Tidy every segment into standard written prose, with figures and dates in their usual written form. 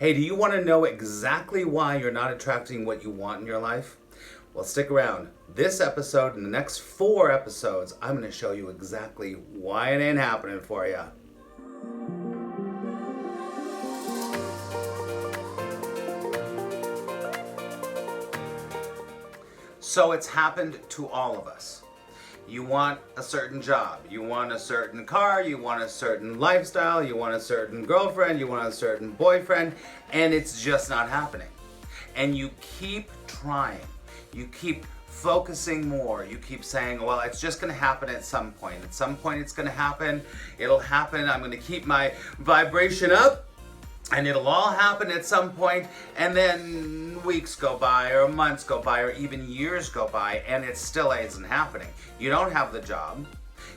Hey, do you want to know exactly why you're not attracting what you want in your life? Well, stick around. This episode and the next 4 episodes, I'm going to show you exactly why it ain't happening for you. So it's happened to all of us. You want a certain job, you want a certain car, you want a certain lifestyle, you want a certain girlfriend, you want a certain boyfriend, and it's just not happening. And you keep trying, you keep focusing more, you keep saying, well, it's just gonna happen at some point. At some point it's gonna happen, it'll happen, I'm gonna keep my vibration up, and it'll all happen at some point, and then weeks go by, or months go by, or even years go by, and it still isn't happening. You don't have the job.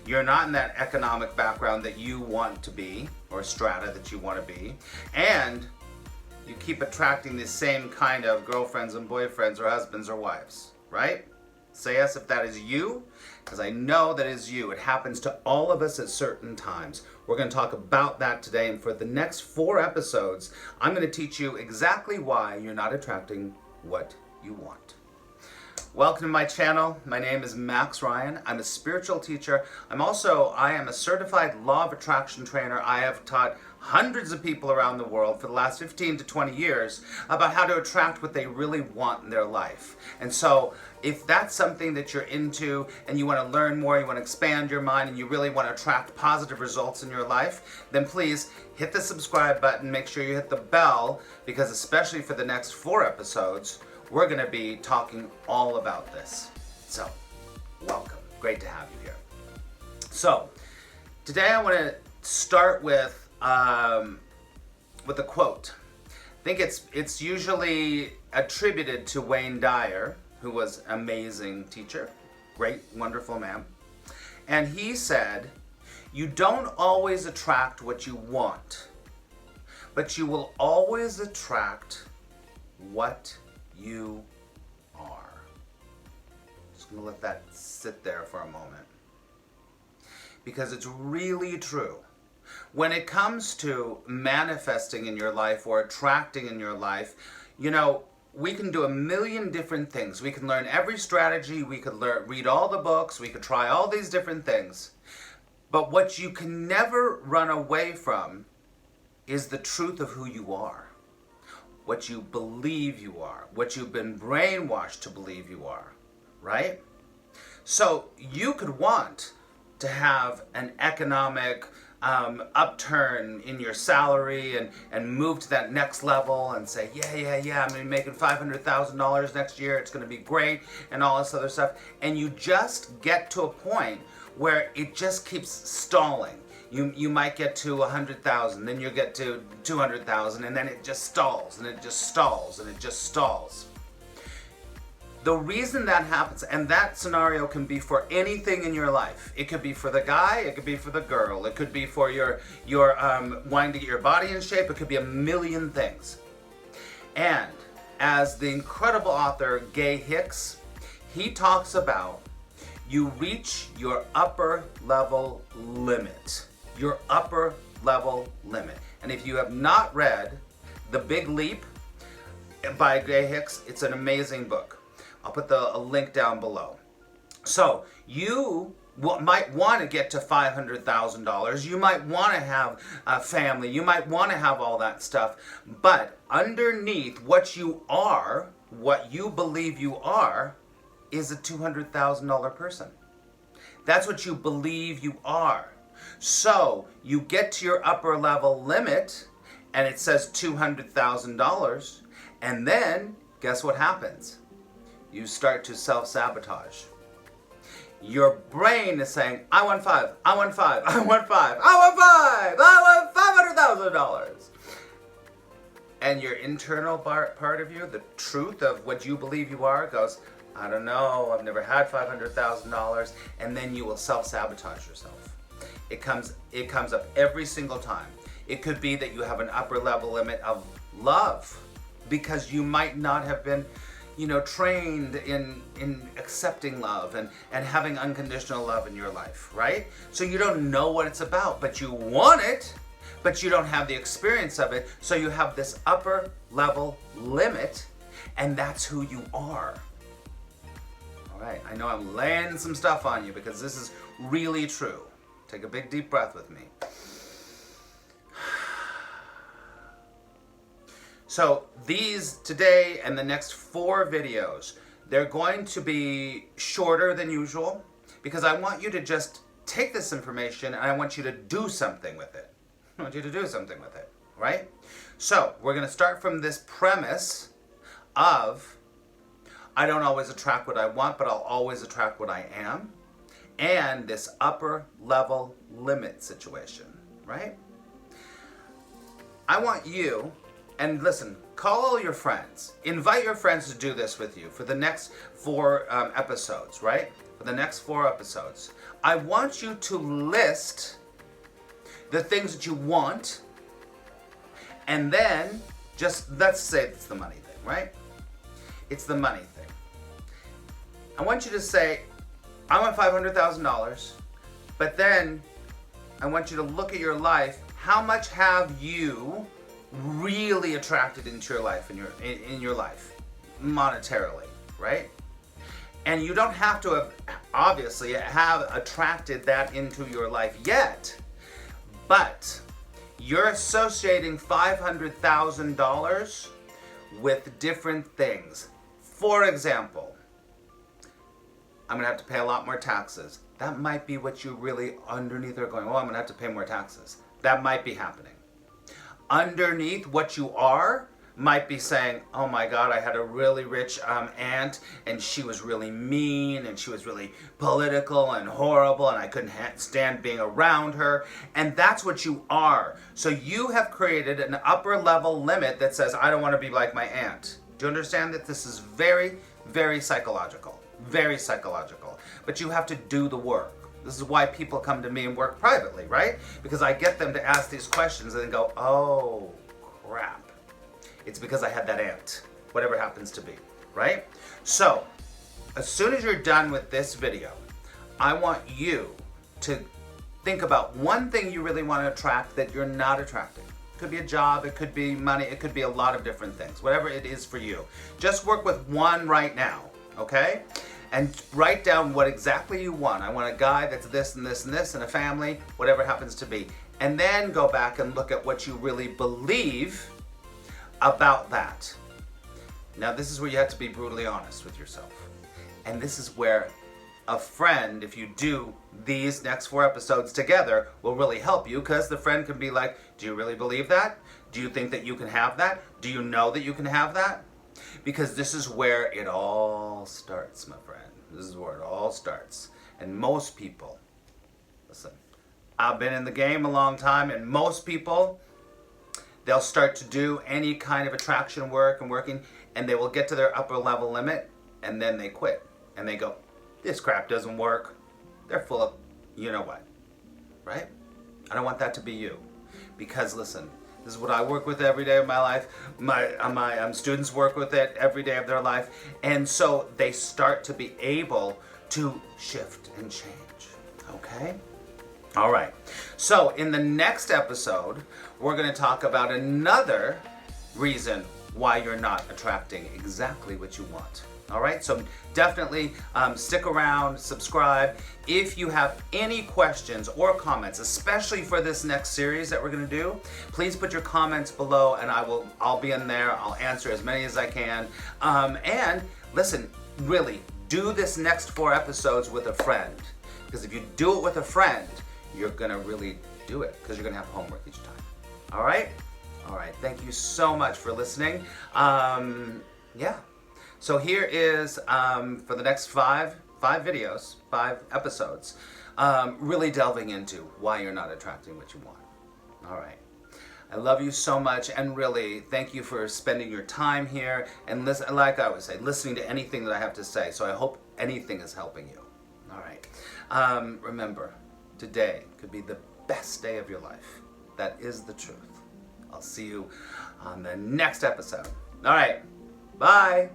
You're not in that economic background that you want to be, or strata that you want to be, and you keep attracting the same kind of girlfriends and boyfriends, or husbands or wives, right? Say yes if that is you, because I know that is you. It happens to all of us at certain times. We're going to talk about that today, and for the next 4 episodes, I'm going to teach you exactly why you're not attracting what you want. Welcome to my channel. My name is Max Ryan. I'm a spiritual teacher. I am a certified law of attraction trainer. I have taught hundreds of people around the world for the last 15 to 20 years about how to attract what they really want in their life. And so if that's something that you're into and you want to learn more, you want to expand your mind, and you really want to attract positive results in your life, then please hit the subscribe button. Make sure you hit the bell, because especially for the next 4 episodes, we're going to be talking all about this. So, welcome. Great to have you here. So, today I want to start with a quote. I think it's usually attributed to Wayne Dyer, who was an amazing teacher, great, wonderful man. And he said, "You don't always attract what you want, but you will always attract what you are." Just gonna let that sit there for a moment, because it's really true. When it comes to manifesting in your life or attracting in your life, we can do a million different things. We can learn every strategy, we could read all the books, we could try all these different things. But what you can never run away from is the truth of who you are. What you believe you are, what you've been brainwashed to believe you are, right? So you could want to have an economic upturn in your salary and move to that next level and say, yeah, I'm going to be making $500,000 next year, it's going to be great, and all this other stuff. And you just get to a point where it just keeps stalling. You might get to 100,000, then you get to 200,000, and then it just stalls, and it just stalls, and it just stalls. The reason that happens, and that scenario can be for anything in your life. It could be for the guy, it could be for the girl, it could be for your wanting to get your body in shape, it could be a million things. And as the incredible author Gay Hendricks, he talks about, you reach your upper level limit. Your upper level limit. And if you have not read The Big Leap by Gay Hendricks, it's an amazing book. I'll put a link down below. So you might want to get to $500,000. You might want to have a family. You might want to have all that stuff. But underneath what you are, what you believe you are, is a $200,000 person. That's what you believe you are. So you get to your upper level limit, and it says $200,000, and then guess what happens? You start to self-sabotage. Your brain is saying, I want 5, I want 5, I want 5, I want 5, I want $500,000. And your internal part of you, the truth of what you believe you are, goes, I don't know, I've never had $500,000, and then you will self-sabotage yourself. It comes up every single time. It could be that you have an upper level limit of love, because you might not have been trained in accepting love and having unconditional love in your life, right? So you don't know what it's about, but you want it, but you don't have the experience of it, so you have this upper level limit, and that's who you are. All right, I know I'm laying some stuff on you because this is really true. Take a big deep breath with me. So these today and the next 4 videos, they're going to be shorter than usual because I want you to just take this information and I want you to do something with it. I want you to do something with it, right? So we're going to start from this premise of I don't always attract what I want, but I'll always attract what I am. And this upper level limit situation, right? I want you, and listen, call all your friends. Invite your friends to do this with you for the next 4 episodes, right? For the next 4 episodes. I want you to list the things that you want, and then just, let's say it's the money thing, right? It's the money thing. I want you to say, I want $500,000, but then I want you to look at your life. How much have you really attracted into your life, in your life, monetarily, right? And you don't have to have, obviously, have attracted that into your life yet, but you're associating $500,000 with different things. For example, I'm gonna have to pay a lot more taxes. That might be what you really underneath are going, oh, I'm gonna have to pay more taxes. That might be happening. Underneath what you are might be saying, oh my God, I had a really rich aunt and she was really mean and she was really political and horrible and I couldn't stand being around her. And that's what you are. So you have created an upper level limit that says, I don't want to be like my aunt. Do you understand that this is very, very psychological? Very psychological. But you have to do the work. This is why people come to me and work privately, right? Because I get them to ask these questions and then go, oh, crap. It's because I had that aunt, whatever happens to be, right? So, as soon as you're done with this video, I want you to think about one thing you really want to attract that you're not attracting. It could be a job, it could be money, it could be a lot of different things, whatever it is for you. Just work with one right now, okay? And write down what exactly you want. I want a guy that's this and this and this and a family, whatever it happens to be. And then go back and look at what you really believe about that. Now this is where you have to be brutally honest with yourself. And this is where a friend, if you do these next 4 episodes together, will really help you, because the friend can be like, do you really believe that? Do you think that you can have that? Do you know that you can have that? Because this is where it all starts, my friend. This is where it all starts. And most people, listen, I've been in the game a long time, and most people, they'll start to do any kind of attraction work and working, and they will get to their upper level limit, and then they quit. And they go, this crap doesn't work. They're full of, you know what, right? I don't want that to be you. Because listen, this is what I work with every day of my life. My students work with it every day of their life. And so they start to be able to shift and change, okay? All right, so in the next episode, we're gonna talk about another reason why you're not attracting exactly what you want. All right, so definitely stick around, subscribe. If you have any questions or comments, especially for this next series that we're gonna do, please put your comments below and I'll be in there. I'll answer as many as I can. And listen, really, do this next 4 episodes with a friend. Because if you do it with a friend, you're gonna really do it, because you're gonna have homework each time. All right? All right, thank you so much for listening. Yeah. So here is, for the next 5 videos, 5 episodes, really delving into why you're not attracting what you want. All right. I love you so much, and really, thank you for spending your time here, and listen, like I always say, listening to anything that I have to say, so I hope anything is helping you. All right. Remember, today could be the best day of your life. That is the truth. I'll see you on the next episode. All right. Bye.